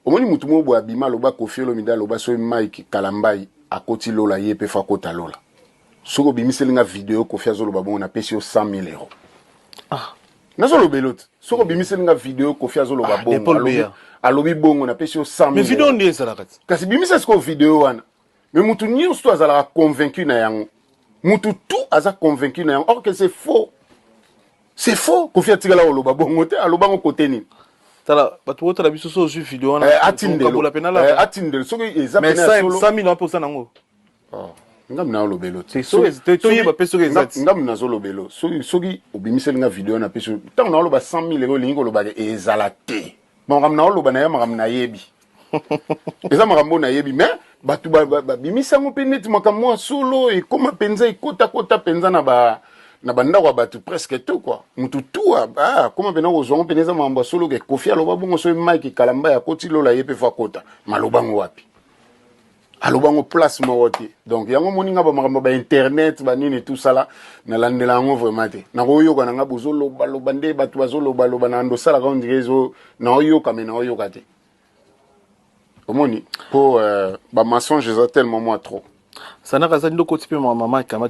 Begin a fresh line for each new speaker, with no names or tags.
omoni mutu mo bo abima loba Koffi Olomide loba so Mike Kalambai akoti lola yepe fa kota lola soko bimiselinga vidéo Koffi azoloba bongo na pesi yo 100,000 euros
Ah
nazo lobelot soko bimiselinga vidéo Koffi azoloba bongo alobi bongo na pesi yo 100,000
mais vidéo ndiye salakati
kasi bimisa siko vidéo wana mais mutu nyonso azala convaincu na yango mutu tout aza convaincu na yango or que c'est faux Koffi atikala oloba bongo te alobango côté nini
tala batu wota la biso so vidéo wana
atindelo soki eza
mais 100,000 euros pour nango
ngam na lobelo
te to yeba peso ke exact
ngam na zo lobelo soki obimiselinga vidéo na peso tant na loba 100,000 euros lingo loba ezala te bon ngam na loba na ya ngam na yebi eza makambo na yebi mais batu bimisango pe net makambo solo et comme penza ekota penza na bandako batu presque tout quoi mutu tout comment bena ozongo peneza makambo solo ke Koffi aloba bongo so Mike Kalambai akoti lola yepe fa kota malobango wapi alobango place moko te donc yango moninga ba makambo ba internet ba nini tout ça là na landela yango vraiment te na koyoka na nga bozoloba loba nde batu bazoloba loba na ndo sala ka ondirezo na oyoka mais na oyoka te omoni po ba mensonge eza tellement moi trop
ça n'a pas ça ndoko tipe maman kama